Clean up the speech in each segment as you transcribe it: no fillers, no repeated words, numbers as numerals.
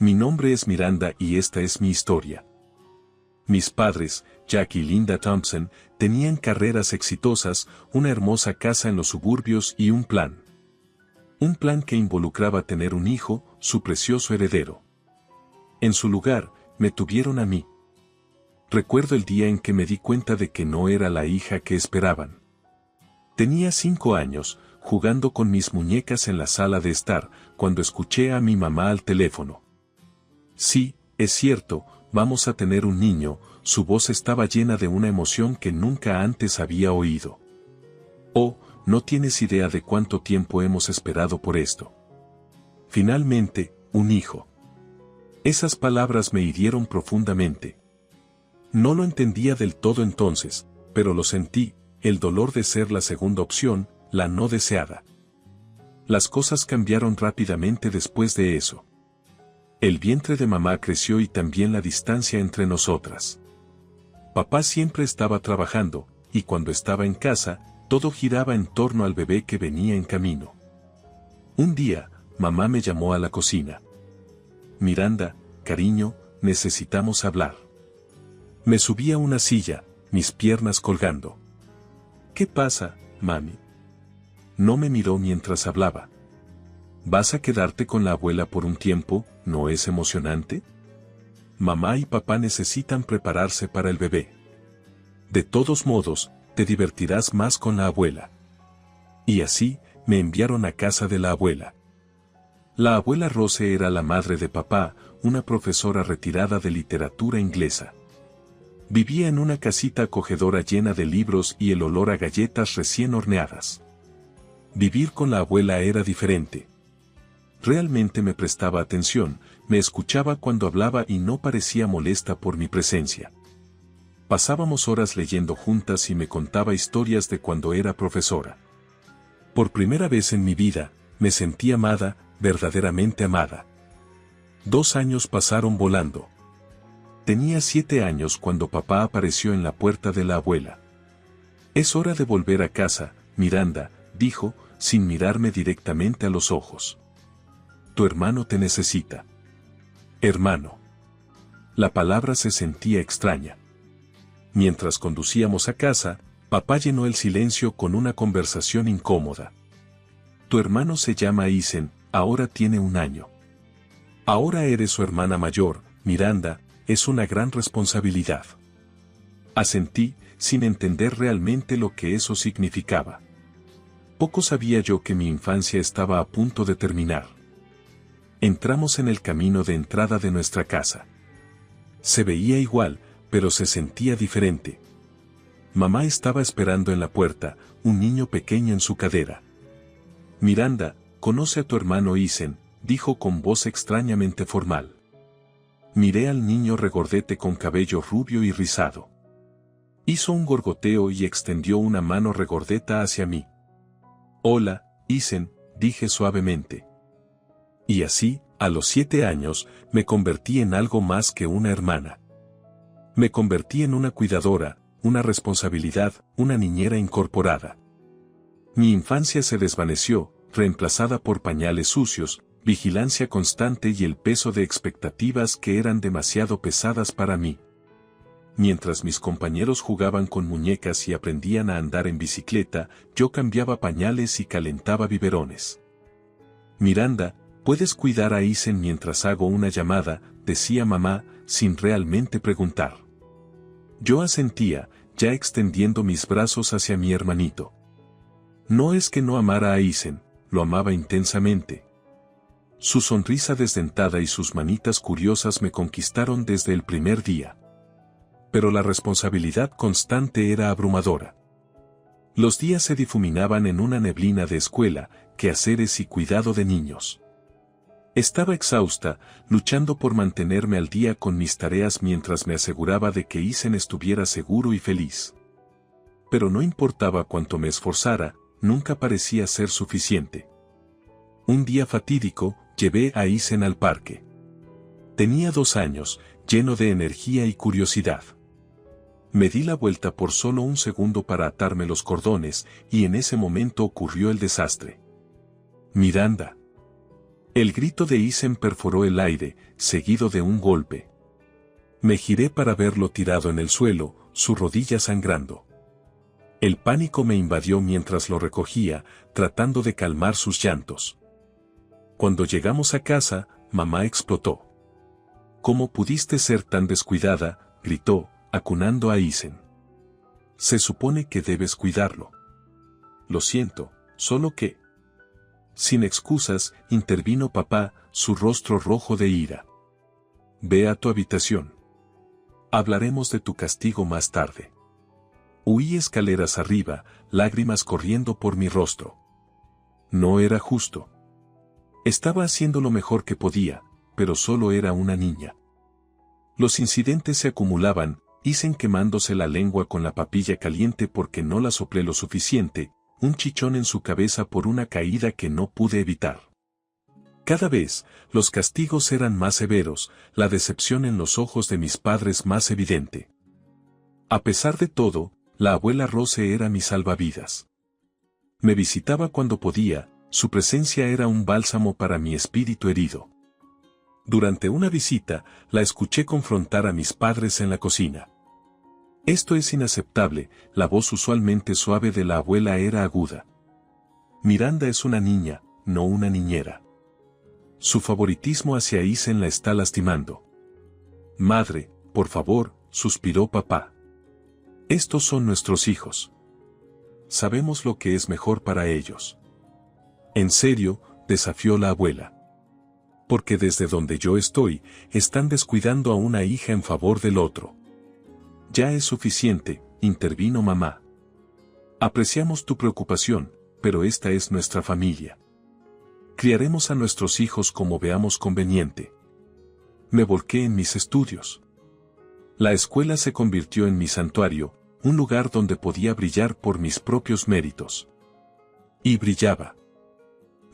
Mi nombre es Miranda y esta es mi historia. Mis padres, Jack y Linda Thompson, tenían carreras exitosas, una hermosa casa en los suburbios y un plan. Un plan que involucraba tener un hijo, su precioso heredero. En su lugar, me tuvieron a mí. Recuerdo el día en que me di cuenta de que no era la hija que esperaban. Tenía 5 años, jugando con mis muñecas en la sala de estar, cuando escuché a mi mamá al teléfono. Sí, es cierto, vamos a tener un niño. Su voz estaba llena de una emoción que nunca antes había oído. Oh, no tienes idea de cuánto tiempo hemos esperado por esto. Finalmente, un hijo. Esas palabras me hirieron profundamente. No lo entendía del todo entonces, pero lo sentí, el dolor de ser la segunda opción, la no deseada. Las cosas cambiaron rápidamente después de eso. El vientre de mamá creció y también la distancia entre nosotras. Papá siempre estaba trabajando, y cuando estaba en casa, todo giraba en torno al bebé que venía en camino. Un día, mamá me llamó a la cocina. Miranda, cariño, necesitamos hablar. Me subí a una silla, mis piernas colgando. ¿Qué pasa, mami? No me miró mientras hablaba. ¿Vas a quedarte con la abuela por un tiempo? ¿No es emocionante? Mamá y papá necesitan prepararse para el bebé. De todos modos, te divertirás más con la abuela. Y así, me enviaron a casa de la abuela. La abuela Rose era la madre de papá, una profesora retirada de literatura inglesa. Vivía en una casita acogedora llena de libros y el olor a galletas recién horneadas. Vivir con la abuela era diferente. Realmente me prestaba atención, me escuchaba cuando hablaba y no parecía molesta por mi presencia. Pasábamos horas leyendo juntas y me contaba historias de cuando era profesora. Por primera vez en mi vida, me sentí amada, verdaderamente amada. 2 años pasaron volando. Tenía 7 años cuando papá apareció en la puerta de la abuela. Es hora de volver a casa, Miranda, dijo, sin mirarme directamente a los ojos. Tu hermano te necesita. Hermano. La palabra se sentía extraña. Mientras conducíamos a casa, papá llenó el silencio con una conversación incómoda. Tu hermano se llama Isen, ahora tiene 1 año. Ahora eres su hermana mayor, Miranda, es una gran responsabilidad. Asentí, sin entender realmente lo que eso significaba. Poco sabía yo que mi infancia estaba a punto de terminar. Entramos en el camino de entrada de nuestra casa. Se veía igual, pero se sentía diferente. Mamá estaba esperando en la puerta, un niño pequeño en su cadera. Miranda, conoce a tu hermano Isen, dijo con voz extrañamente formal. Miré al niño regordete con cabello rubio y rizado. Hizo un gorgoteo y extendió una mano regordeta hacia mí. Hola, Isen, dije suavemente. Y así, a los 7 años, me convertí en algo más que una hermana. Me convertí en una cuidadora, una responsabilidad, una niñera incorporada. Mi infancia se desvaneció, reemplazada por pañales sucios, vigilancia constante y el peso de expectativas que eran demasiado pesadas para mí. Mientras mis compañeros jugaban con muñecas y aprendían a andar en bicicleta, yo cambiaba pañales y calentaba biberones. Miranda, puedes cuidar a Isen mientras hago una llamada, decía mamá, sin realmente preguntar. Yo asentía, ya extendiendo mis brazos hacia mi hermanito. No es que no amara a Isen, lo amaba intensamente. Su sonrisa desdentada y sus manitas curiosas me conquistaron desde el primer día. Pero la responsabilidad constante era abrumadora. Los días se difuminaban en una neblina de escuela, quehaceres y cuidado de niños. Estaba exhausta, luchando por mantenerme al día con mis tareas mientras me aseguraba de que Isen estuviera seguro y feliz. Pero no importaba cuánto me esforzara, nunca parecía ser suficiente. Un día fatídico, llevé a Isen al parque. Tenía 2 años, lleno de energía y curiosidad. Me di la vuelta por solo un segundo para atarme los cordones, y en ese momento ocurrió el desastre. Miranda. El grito de Isen perforó el aire, seguido de un golpe. Me giré para verlo tirado en el suelo, su rodilla sangrando. El pánico me invadió mientras lo recogía, tratando de calmar sus llantos. Cuando llegamos a casa, mamá explotó. ¿Cómo pudiste ser tan descuidada?, gritó, acunando a Isen. Se supone que debes cuidarlo. Lo siento, solo que... Sin excusas, intervino papá, su rostro rojo de ira. Ve a tu habitación. Hablaremos de tu castigo más tarde. Huí escaleras arriba, lágrimas corriendo por mi rostro. No era justo. Estaba haciendo lo mejor que podía, pero solo era una niña. Los incidentes se acumulaban, Isen quemándose la lengua con la papilla caliente porque no la soplé lo suficiente, un chichón en su cabeza por una caída que no pude evitar. Cada vez, los castigos eran más severos, la decepción en los ojos de mis padres más evidente. A pesar de todo, la abuela Rose era mi salvavidas. Me visitaba cuando podía, su presencia era un bálsamo para mi espíritu herido. Durante una visita, la escuché confrontar a mis padres en la cocina. Esto es inaceptable, la voz usualmente suave de la abuela era aguda. Miranda es una niña, no una niñera. Su favoritismo hacia Isen la está lastimando. Madre, por favor, suspiró papá. Estos son nuestros hijos. Sabemos lo que es mejor para ellos. En serio, desafió la abuela. Porque desde donde yo estoy, están descuidando a una hija en favor del otro. Ya es suficiente, intervino mamá. Apreciamos tu preocupación, pero esta es nuestra familia. Criaremos a nuestros hijos como veamos conveniente. Me volqué en mis estudios. La escuela se convirtió en mi santuario, un lugar donde podía brillar por mis propios méritos. Y brillaba.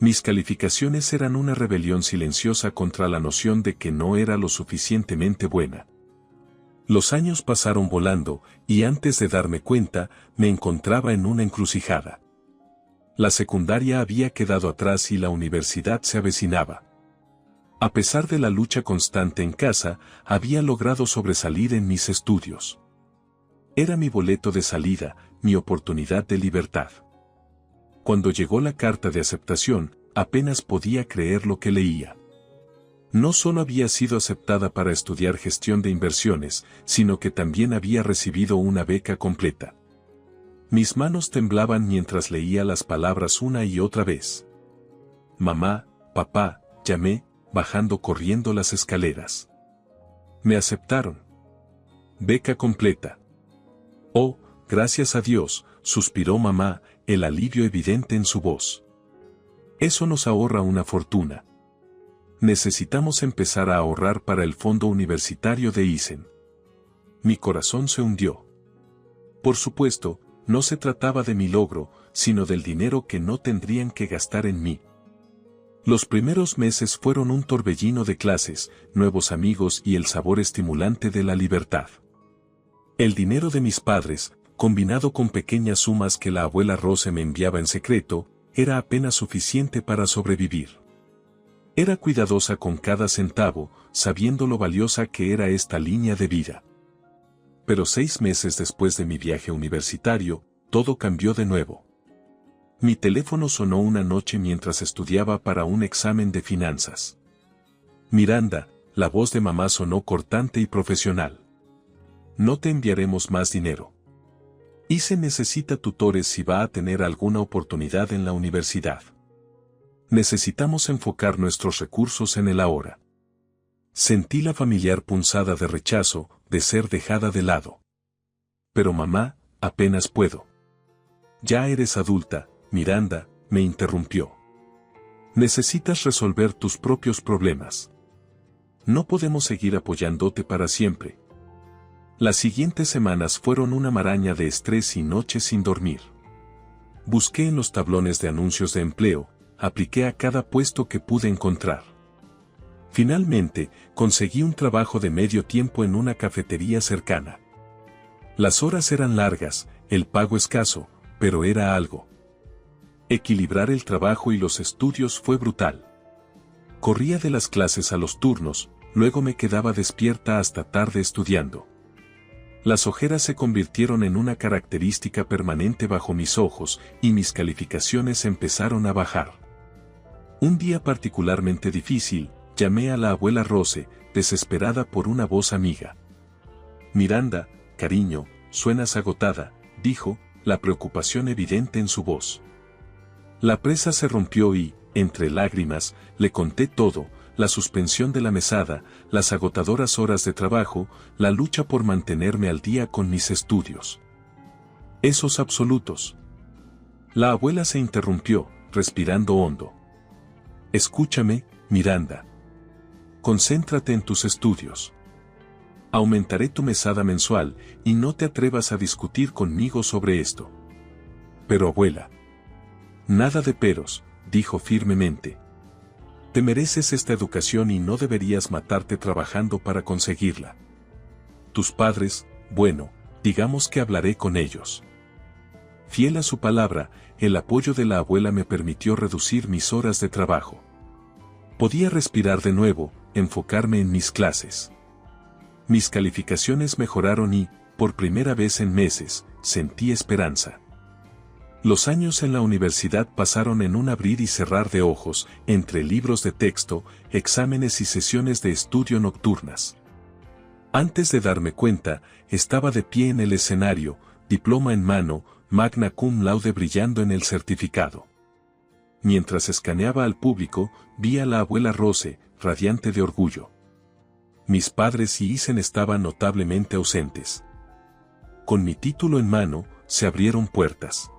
Mis calificaciones eran una rebelión silenciosa contra la noción de que no era lo suficientemente buena. Los años pasaron volando, y antes de darme cuenta, me encontraba en una encrucijada. La secundaria había quedado atrás y la universidad se avecinaba. A pesar de la lucha constante en casa, había logrado sobresalir en mis estudios. Era mi boleto de salida, mi oportunidad de libertad. Cuando llegó la carta de aceptación, apenas podía creer lo que leía. No solo había sido aceptada para estudiar gestión de inversiones, sino que también había recibido una beca completa. Mis manos temblaban mientras leía las palabras una y otra vez. Mamá, papá, llamé, bajando corriendo las escaleras. Me aceptaron. Beca completa. Oh, gracias a Dios, suspiró mamá, el alivio evidente en su voz. Eso nos ahorra una fortuna. Necesitamos empezar a ahorrar para el fondo universitario de Isen. Mi corazón se hundió. Por supuesto, no se trataba de mi logro, sino del dinero que no tendrían que gastar en mí. Los primeros meses fueron un torbellino de clases, nuevos amigos y el sabor estimulante de la libertad. El dinero de mis padres, combinado con pequeñas sumas que la abuela Rose me enviaba en secreto, era apenas suficiente para sobrevivir. Era cuidadosa con cada centavo, sabiendo lo valiosa que era esta línea de vida. Pero 6 meses después de mi viaje universitario, todo cambió de nuevo. Mi teléfono sonó una noche mientras estudiaba para un examen de finanzas. Miranda, la voz de mamá sonó cortante y profesional. No te enviaremos más dinero. Isen necesita tutores si va a tener alguna oportunidad en la universidad. Necesitamos enfocar nuestros recursos en el ahora. Sentí la familiar punzada de rechazo, de ser dejada de lado. Pero mamá, apenas puedo. Ya eres adulta, Miranda, me interrumpió. Necesitas resolver tus propios problemas. No podemos seguir apoyándote para siempre. Las siguientes semanas fueron una maraña de estrés y noches sin dormir. Busqué en los tablones de anuncios de empleo, apliqué a cada puesto que pude encontrar. Finalmente, conseguí un trabajo de medio tiempo en una cafetería cercana. Las horas eran largas, el pago escaso, pero era algo. Equilibrar el trabajo y los estudios fue brutal. Corría de las clases a los turnos, luego me quedaba despierta hasta tarde estudiando. Las ojeras se convirtieron en una característica permanente bajo mis ojos y mis calificaciones empezaron a bajar. Un día particularmente difícil, llamé a la abuela Rose, desesperada por una voz amiga. Miranda, cariño, suenas agotada, dijo, la preocupación evidente en su voz. La presa se rompió y, entre lágrimas, le conté todo, la suspensión de la mesada, las agotadoras horas de trabajo, la lucha por mantenerme al día con mis estudios. Esos absolutos. La abuela se interrumpió, respirando hondo. Escúchame, Miranda. Concéntrate en tus estudios. Aumentaré tu mesada mensual y no te atrevas a discutir conmigo sobre esto. Pero abuela. Nada de peros, dijo firmemente. Te mereces esta educación y no deberías matarte trabajando para conseguirla. Tus padres, bueno, digamos que hablaré con ellos. Fiel a su palabra, el apoyo de la abuela me permitió reducir mis horas de trabajo. Podía respirar de nuevo, enfocarme en mis clases. Mis calificaciones mejoraron y, por primera vez en meses, sentí esperanza. Los años en la universidad pasaron en un abrir y cerrar de ojos, entre libros de texto, exámenes y sesiones de estudio nocturnas. Antes de darme cuenta, estaba de pie en el escenario, diploma en mano, magna cum laude brillando en el certificado. Mientras escaneaba al público, vi a la abuela Rose, radiante de orgullo. Mis padres y Isen estaban notablemente ausentes. Con mi título en mano, se abrieron puertas.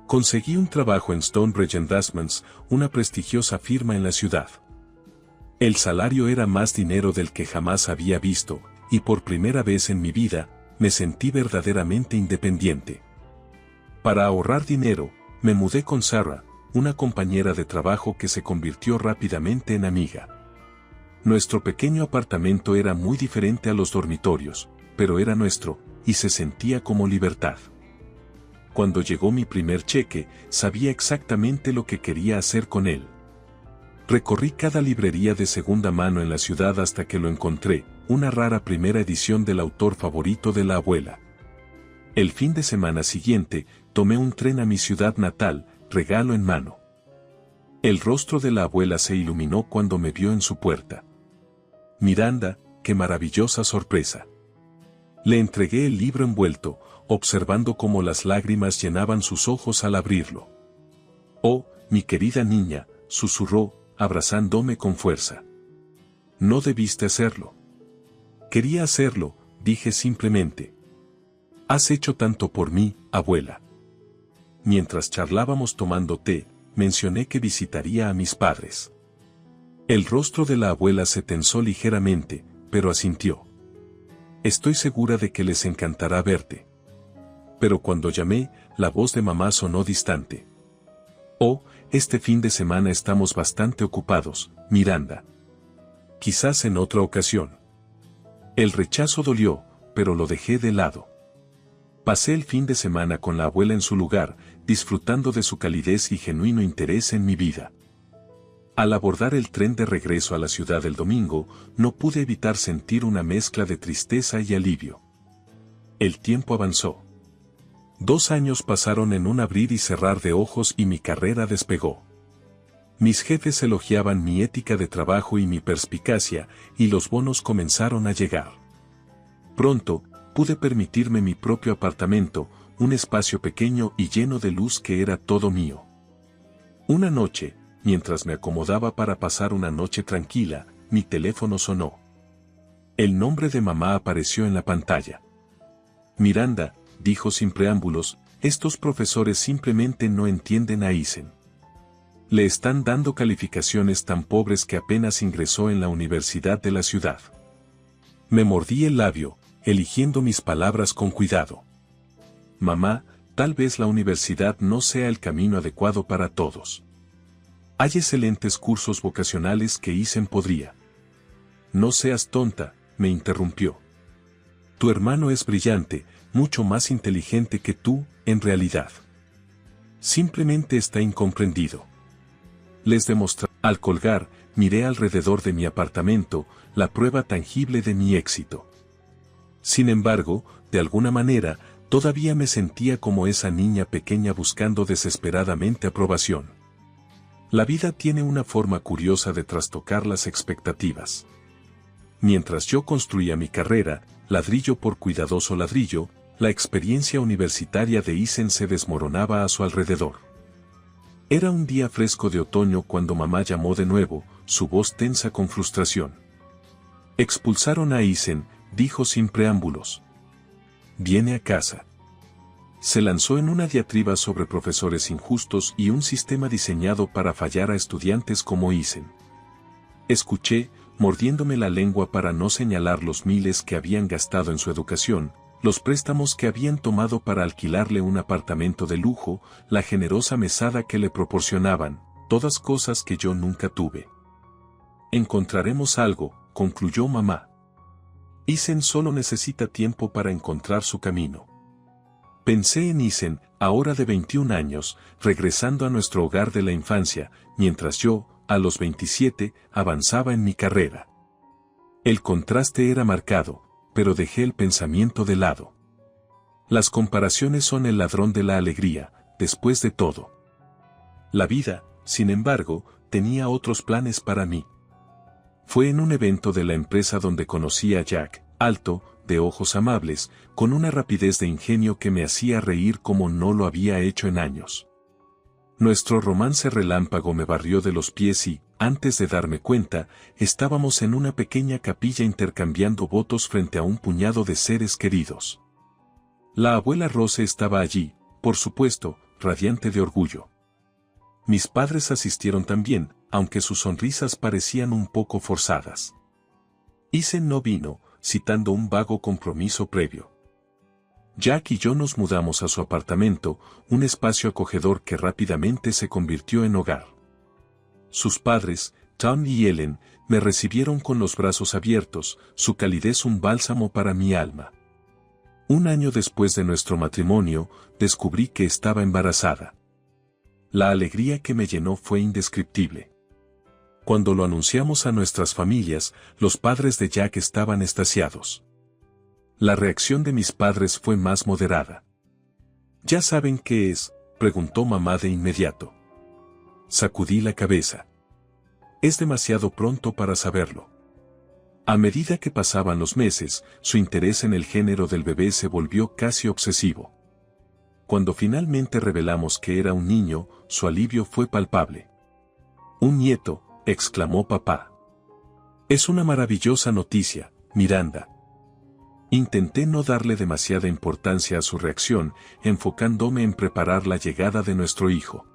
Conseguí un trabajo en Stonebridge Investments, una prestigiosa firma en la ciudad. El salario era más dinero del que jamás había visto, y por primera vez en mi vida, me sentí verdaderamente independiente. Para ahorrar dinero, me mudé con Sarah, una compañera de trabajo que se convirtió rápidamente en amiga. Nuestro pequeño apartamento era muy diferente a los dormitorios, pero era nuestro, y se sentía como libertad. Cuando llegó mi primer cheque, sabía exactamente lo que quería hacer con él. Recorrí cada librería de segunda mano en la ciudad hasta que lo encontré, una rara primera edición del autor favorito de la abuela. El fin de semana siguiente, tomé un tren a mi ciudad natal, regalo en mano. El rostro de la abuela se iluminó cuando me vio en su puerta. Miranda, qué maravillosa sorpresa. Le entregué el libro envuelto, observando cómo las lágrimas llenaban sus ojos al abrirlo. Oh, mi querida niña, susurró, abrazándome con fuerza. No debiste hacerlo. Quería hacerlo, dije simplemente. Has hecho tanto por mí, abuela. Mientras charlábamos tomando té, mencioné que visitaría a mis padres. El rostro de la abuela se tensó ligeramente, pero asintió. Estoy segura de que les encantará verte. Pero cuando llamé, la voz de mamá sonó distante. Oh, este fin de semana estamos bastante ocupados, Miranda. Quizás en otra ocasión. El rechazo dolió, pero lo dejé de lado. Pasé el fin de semana con la abuela en su lugar, disfrutando de su calidez y genuino interés en mi vida. Al abordar el tren de regreso a la ciudad el domingo, no pude evitar sentir una mezcla de tristeza y alivio. El tiempo avanzó. 2 años pasaron en un abrir y cerrar de ojos y mi carrera despegó. Mis jefes elogiaban mi ética de trabajo y mi perspicacia, y los bonos comenzaron a llegar. Pronto, pude permitirme mi propio apartamento, un espacio pequeño y lleno de luz que era todo mío. Una noche, mientras me acomodaba para pasar una noche tranquila, mi teléfono sonó. El nombre de mamá apareció en la pantalla. Miranda, dijo sin preámbulos, estos profesores simplemente no entienden a Isen. Le están dando calificaciones tan pobres que apenas ingresó en la universidad de la ciudad. Me mordí el labio, eligiendo mis palabras con cuidado. Mamá, tal vez la universidad no sea el camino adecuado para todos. Hay excelentes cursos vocacionales que Isen podría. No seas tonta, me interrumpió. Tu hermano es brillante, mucho más inteligente que tú, en realidad. Simplemente está incomprendido. Les demostraré Al colgar, miré alrededor de mi apartamento, la prueba tangible de mi éxito. Sin embargo, de alguna manera, todavía me sentía como esa niña pequeña buscando desesperadamente aprobación. La vida tiene una forma curiosa de trastocar las expectativas. Mientras yo construía mi carrera, ladrillo por cuidadoso ladrillo, la experiencia universitaria de Isen se desmoronaba a su alrededor. Era un día fresco de otoño cuando mamá llamó de nuevo, su voz tensa con frustración. Expulsaron a Isen, dijo sin preámbulos. Viene a casa. Se lanzó en una diatriba sobre profesores injustos y un sistema diseñado para fallar a estudiantes como Isen. Escuché, mordiéndome la lengua para no señalar los miles que habían gastado en su educación, los préstamos que habían tomado para alquilarle un apartamento de lujo, la generosa mesada que le proporcionaban, todas cosas que yo nunca tuve. Encontraremos algo, concluyó mamá. Isen solo necesita tiempo para encontrar su camino. Pensé en Isen, ahora de 21 años, regresando a nuestro hogar de la infancia, mientras yo, a los 27, avanzaba en mi carrera. El contraste era marcado, pero dejé el pensamiento de lado. Las comparaciones son el ladrón de la alegría, después de todo. La vida, sin embargo, tenía otros planes para mí. Fue en un evento de la empresa donde conocí a Jack, alto, de ojos amables, con una rapidez de ingenio que me hacía reír como no lo había hecho en años. Nuestro romance relámpago me barrió de los pies y, antes de darme cuenta, estábamos en una pequeña capilla intercambiando votos frente a un puñado de seres queridos. La abuela Rose estaba allí, por supuesto, radiante de orgullo. Mis padres asistieron también, aunque sus sonrisas parecían un poco forzadas. Isen no vino, citando un vago compromiso previo. Jack y yo nos mudamos a su apartamento, un espacio acogedor que rápidamente se convirtió en hogar. Sus padres, Tom y Ellen, me recibieron con los brazos abiertos, su calidez un bálsamo para mi alma. Un año después de nuestro matrimonio, descubrí que estaba embarazada. La alegría que me llenó fue indescriptible. Cuando lo anunciamos a nuestras familias, los padres de Jack estaban extasiados. La reacción de mis padres fue más moderada. ¿Ya saben qué es?, preguntó mamá de inmediato. Sacudí la cabeza. Es demasiado pronto para saberlo. A medida que pasaban los meses, su interés en el género del bebé se volvió casi obsesivo. Cuando finalmente revelamos que era un niño, su alivio fue palpable. «Un nieto», exclamó papá. «Es una maravillosa noticia, Miranda». Intenté no darle demasiada importancia a su reacción, enfocándome en preparar la llegada de nuestro hijo.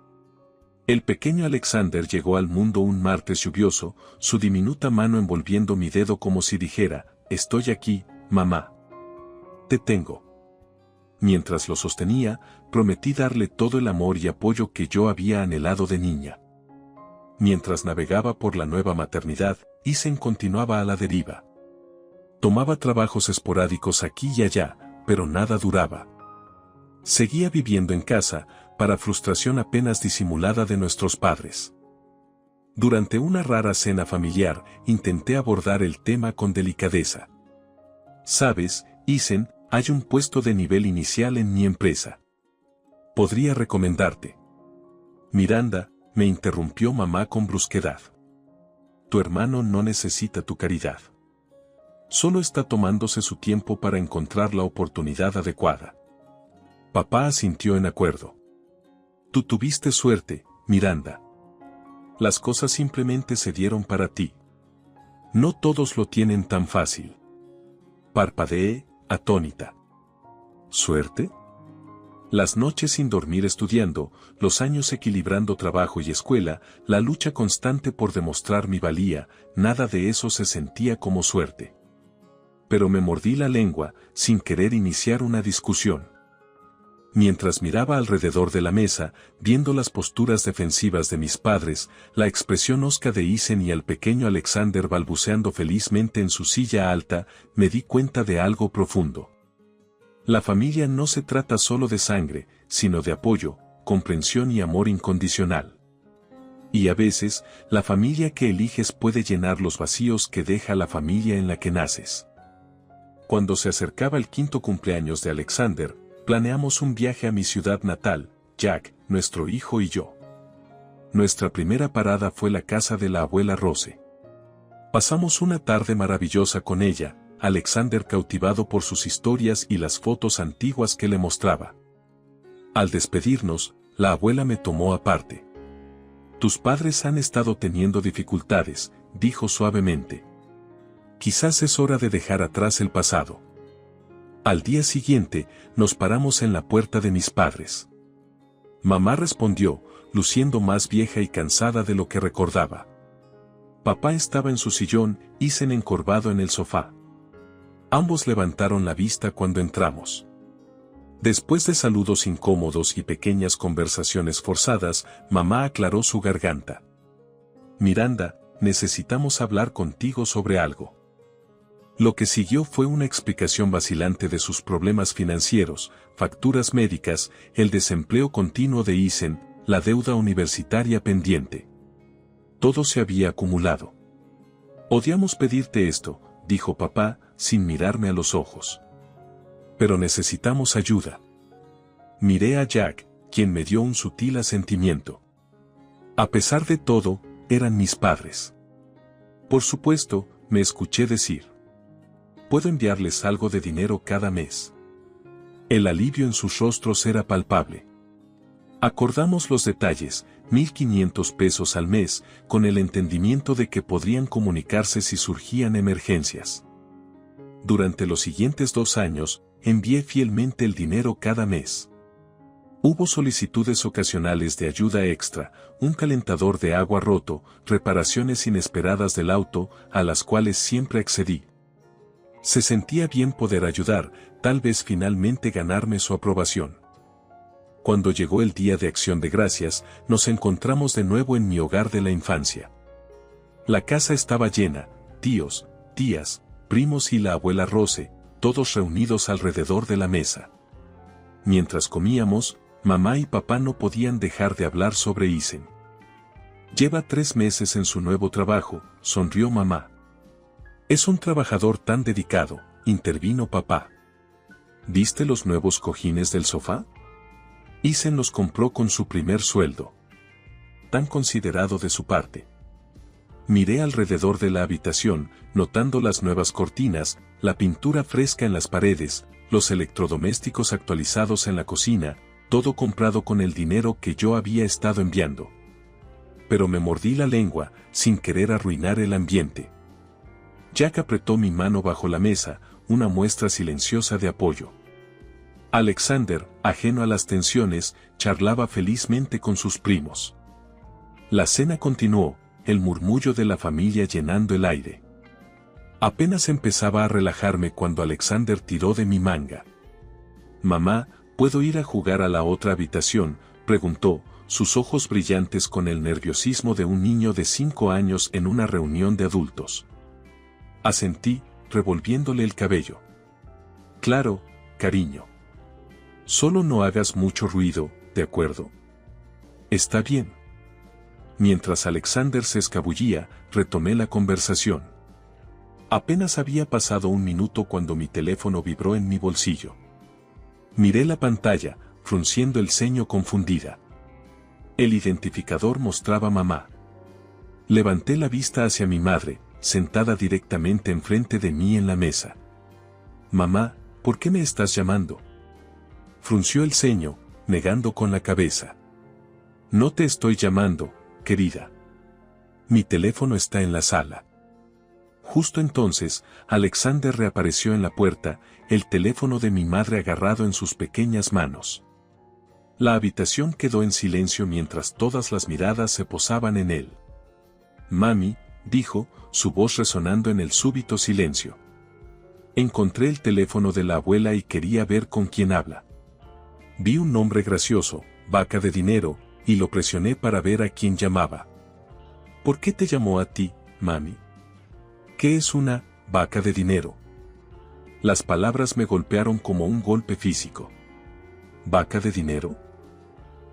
El pequeño Alexander llegó al mundo un martes lluvioso, su diminuta mano envolviendo mi dedo como si dijera, «Estoy aquí, mamá. Te tengo». Mientras lo sostenía, prometí darle todo el amor y apoyo que yo había anhelado de niña. Mientras navegaba por la nueva maternidad, Isen continuaba a la deriva. Tomaba trabajos esporádicos aquí y allá, pero nada duraba. Seguía viviendo en casa, para frustración apenas disimulada de nuestros padres. Durante una rara cena familiar, intenté abordar el tema con delicadeza. «Sabes, Isen, hay un puesto de nivel inicial en mi empresa. Podría recomendarte». «Miranda», me interrumpió mamá con brusquedad. «Tu hermano no necesita tu caridad. Solo está tomándose su tiempo para encontrar la oportunidad adecuada». Papá asintió en acuerdo. «Tú tuviste suerte, Miranda. Las cosas simplemente se dieron para ti. No todos lo tienen tan fácil». Parpadeé, atónita. ¿Suerte? Las noches sin dormir estudiando, los años equilibrando trabajo y escuela, la lucha constante por demostrar mi valía, nada de eso se sentía como suerte. Pero me mordí la lengua, sin querer iniciar una discusión. Mientras miraba alrededor de la mesa, viendo las posturas defensivas de mis padres, la expresión hosca de Isen y al pequeño Alexander balbuceando felizmente en su silla alta, me di cuenta de algo profundo. La familia no se trata solo de sangre, sino de apoyo, comprensión y amor incondicional. Y a veces, la familia que eliges puede llenar los vacíos que deja la familia en la que naces. Cuando se acercaba el 5º cumpleaños de Alexander, planeamos un viaje a mi ciudad natal, Jack, nuestro hijo y yo. Nuestra primera parada fue la casa de la abuela Rose. Pasamos una tarde maravillosa con ella, Alexander cautivado por sus historias y las fotos antiguas que le mostraba. Al despedirnos, la abuela me tomó aparte. Tus padres han estado teniendo dificultades, dijo suavemente. Quizás es hora de dejar atrás el pasado. Al día siguiente, nos paramos en la puerta de mis padres. Mamá respondió, luciendo más vieja y cansada de lo que recordaba. Papá estaba en su sillón, Isen encorvado en el sofá. Ambos levantaron la vista cuando entramos. Después de saludos incómodos y pequeñas conversaciones forzadas, mamá aclaró su garganta. Miranda, necesitamos hablar contigo sobre algo. Lo que siguió fue una explicación vacilante de sus problemas financieros, facturas médicas, el desempleo continuo de Isen, la deuda universitaria pendiente. Todo se había acumulado. Odiamos pedirte esto, dijo papá, sin mirarme a los ojos. Pero necesitamos ayuda. Miré a Jack, quien me dio un sutil asentimiento. A pesar de todo, eran mis padres. Por supuesto, me escuché decir. Puedo enviarles algo de dinero cada mes. El alivio en sus rostros era palpable. Acordamos los detalles, 1.500 pesos al mes, con el entendimiento de que podrían comunicarse si surgían emergencias. Durante los siguientes 2 años, envié fielmente el dinero cada mes. Hubo solicitudes ocasionales de ayuda extra, un calentador de agua roto, reparaciones inesperadas del auto, a las cuales siempre accedí. Se sentía bien poder ayudar, tal vez finalmente ganarme su aprobación. Cuando llegó el día de Acción de Gracias, nos encontramos de nuevo en mi hogar de la infancia. La casa estaba llena, tíos, tías, primos y la abuela Rose, todos reunidos alrededor de la mesa. Mientras comíamos, mamá y papá no podían dejar de hablar sobre Isen. Lleva 3 meses en su nuevo trabajo, sonrió mamá. Es un trabajador tan dedicado, intervino papá. ¿Viste los nuevos cojines del sofá? Isen los compró con su primer sueldo. Tan considerado de su parte. Miré alrededor de la habitación, notando las nuevas cortinas, la pintura fresca en las paredes, los electrodomésticos actualizados en la cocina, todo comprado con el dinero que yo había estado enviando. Pero me mordí la lengua, sin querer arruinar el ambiente. Jack apretó mi mano bajo la mesa, una muestra silenciosa de apoyo. Alexander, ajeno a las tensiones, charlaba felizmente con sus primos. La cena continuó, el murmullo de la familia llenando el aire. Apenas empezaba a relajarme cuando Alexander tiró de mi manga. «Mamá, ¿puedo ir a jugar a la otra habitación?», preguntó, sus ojos brillantes con el nerviosismo de un niño de 5 años en una reunión de adultos. Asentí, revolviéndole el cabello. «Claro, cariño. Solo no hagas mucho ruido, ¿de acuerdo?». «Está bien». Mientras Alexander se escabullía, retomé la conversación. Apenas había pasado 1 minuto cuando mi teléfono vibró en mi bolsillo. Miré la pantalla, frunciendo el ceño confundida. El identificador mostraba mamá. Levanté la vista hacia mi madre, sentada directamente enfrente de mí en la mesa. «Mamá, ¿por qué me estás llamando?». Frunció el ceño, negando con la cabeza. «No te estoy llamando, querida. Mi teléfono está en la sala». Justo entonces, Alexander reapareció en la puerta, el teléfono de mi madre agarrado en sus pequeñas manos. La habitación quedó en silencio mientras todas las miradas se posaban en él. «Mami», dijo, su voz resonando en el súbito silencio. Encontré el teléfono de la abuela y quería ver con quién habla. Vi un nombre gracioso, Vaca de Dinero, y lo presioné para ver a quién llamaba. «¿Por qué te llamó a ti, mami? ¿Qué es una vaca de dinero?». Las palabras me golpearon como un golpe físico. ¿Vaca de dinero?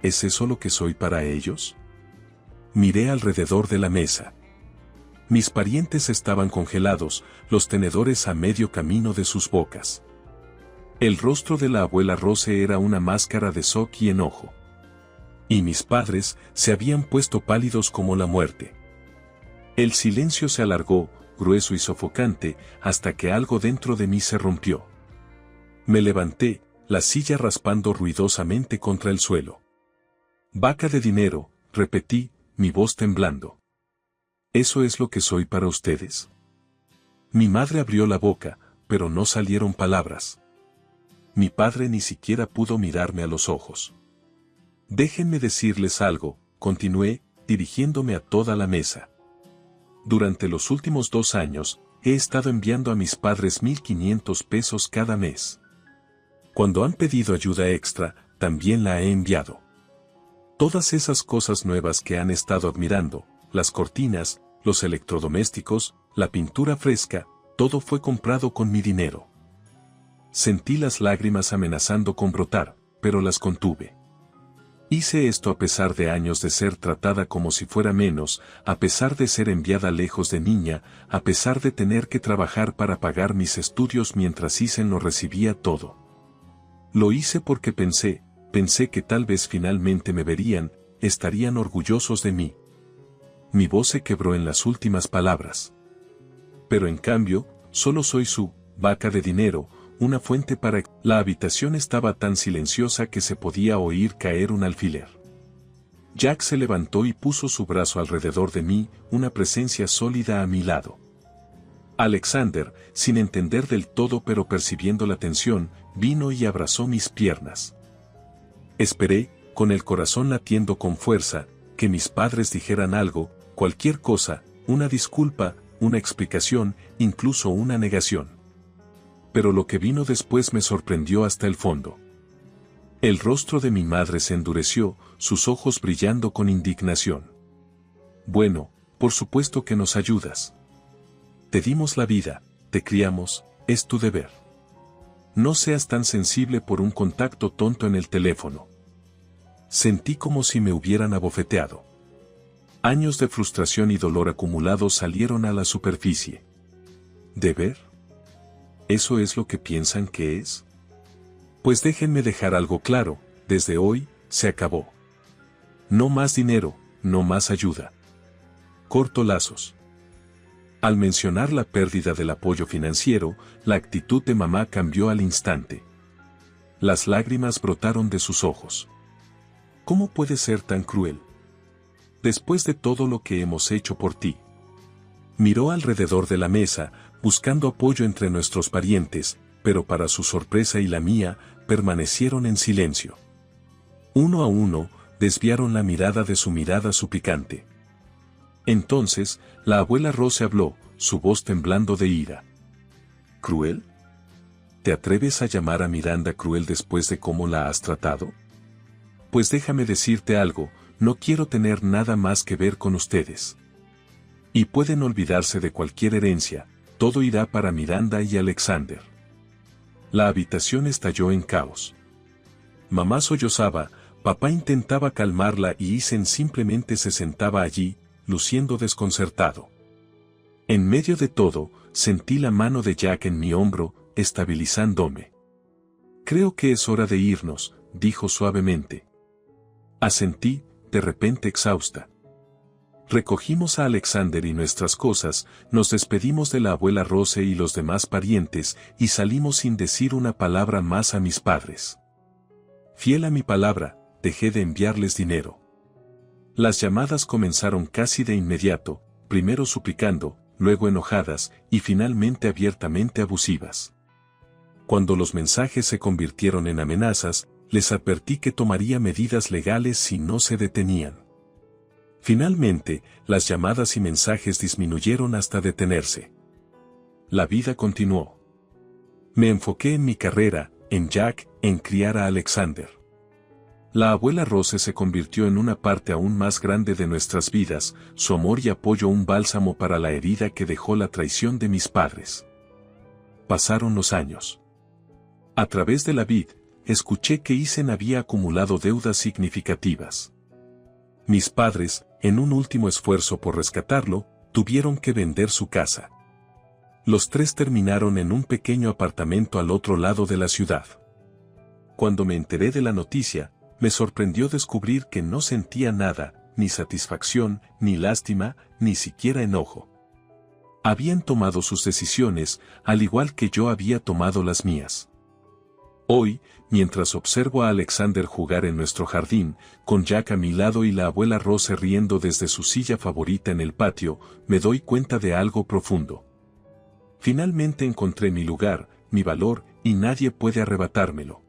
¿Es eso lo que soy para ellos? Miré alrededor de la mesa. Mis parientes estaban congelados, los tenedores a medio camino de sus bocas. El rostro de la abuela Rose era una máscara de shock y enojo. Y mis padres se habían puesto pálidos como la muerte. El silencio se alargó, grueso y sofocante, hasta que algo dentro de mí se rompió. Me levanté, la silla raspando ruidosamente contra el suelo. Vaca de dinero, repetí, mi voz temblando. ¿Eso es lo que soy para ustedes? Mi madre abrió la boca, pero no salieron palabras. Mi padre ni siquiera pudo mirarme a los ojos. Déjenme decirles algo, continué, dirigiéndome a toda la mesa. Durante los últimos 2 años, he estado enviando a mis padres 1,500 pesos cada mes. Cuando han pedido ayuda extra, también la he enviado. Todas esas cosas nuevas que han estado admirando, las cortinas, los electrodomésticos, la pintura fresca, todo fue comprado con mi dinero. Sentí las lágrimas amenazando con brotar, pero las contuve. Hice esto a pesar de años de ser tratada como si fuera menos, a pesar de ser enviada lejos de niña, a pesar de tener que trabajar para pagar mis estudios mientras Isen lo recibía todo. Lo hice porque pensé que tal vez finalmente me verían, estarían orgullosos de mí. Mi voz se quebró en las últimas palabras. Pero en cambio, solo soy su vaca de dinero, una fuente para... La habitación estaba tan silenciosa que se podía oír caer un alfiler. Jack se levantó y puso su brazo alrededor de mí, una presencia sólida a mi lado. Alexander, sin entender del todo pero percibiendo la tensión, vino y abrazó mis piernas. Esperé, con el corazón latiendo con fuerza, que mis padres dijeran algo, cualquier cosa, una disculpa, una explicación, incluso una negación. Pero lo que vino después me sorprendió hasta el fondo. El rostro de mi madre se endureció, sus ojos brillando con indignación. Bueno, por supuesto que nos ayudas. Te dimos la vida, te criamos, es tu deber. No seas tan sensible por un contacto tonto en el teléfono. Sentí como si me hubieran abofeteado. Años de frustración y dolor acumulados salieron a la superficie. ¿Deber? ¿Eso es lo que piensan que es? Pues déjenme dejar algo claro, desde hoy, se acabó. No más dinero, no más ayuda. Corto lazos. Al mencionar la pérdida del apoyo financiero, la actitud de mamá cambió al instante. Las lágrimas brotaron de sus ojos. ¿Cómo puedes ser tan cruel? Después de todo lo que hemos hecho por ti. Miró alrededor de la mesa, buscando apoyo entre nuestros parientes, pero para su sorpresa y la mía, permanecieron en silencio. Uno a uno, desviaron la mirada de su mirada suplicante. Entonces, la abuela Rose habló, su voz temblando de ira. ¿Cruel? ¿Te atreves a llamar a Miranda cruel después de cómo la has tratado? Pues déjame decirte algo, no quiero tener nada más que ver con ustedes. Y pueden olvidarse de cualquier herencia, todo irá para Miranda y Alexander. La habitación estalló en caos. Mamá sollozaba, papá intentaba calmarla y Isen simplemente se sentaba allí, luciendo desconcertado. En medio de todo, sentí la mano de Jack en mi hombro, estabilizándome. Creo que es hora de irnos, dijo suavemente. Asentí, de repente exhausta. Recogimos a Alexander y nuestras cosas, nos despedimos de la abuela Rose y los demás parientes, y salimos sin decir una palabra más a mis padres. Fiel a mi palabra, dejé de enviarles dinero. Las llamadas comenzaron casi de inmediato, primero suplicando, luego enojadas, y finalmente abiertamente abusivas. Cuando los mensajes se convirtieron en amenazas, les advertí que tomaría medidas legales si no se detenían. Finalmente, las llamadas y mensajes disminuyeron hasta detenerse. La vida continuó. Me enfoqué en mi carrera, en Jack, en criar a Alexander. La abuela Rose se convirtió en una parte aún más grande de nuestras vidas, su amor y apoyo un bálsamo para la herida que dejó la traición de mis padres. Pasaron los años. A través de la vid, escuché que Isen había acumulado deudas significativas. Mis padres, en un último esfuerzo por rescatarlo, tuvieron que vender su casa. Los tres terminaron en un pequeño apartamento al otro lado de la ciudad. Cuando me enteré de la noticia, me sorprendió descubrir que no sentía nada, ni satisfacción, ni lástima, ni siquiera enojo. Habían tomado sus decisiones, al igual que yo había tomado las mías. Hoy, mientras observo a Alexander jugar en nuestro jardín, con Jack a mi lado y la abuela Rose riendo desde su silla favorita en el patio, me doy cuenta de algo profundo. Finalmente encontré mi lugar, mi valor, y nadie puede arrebatármelo.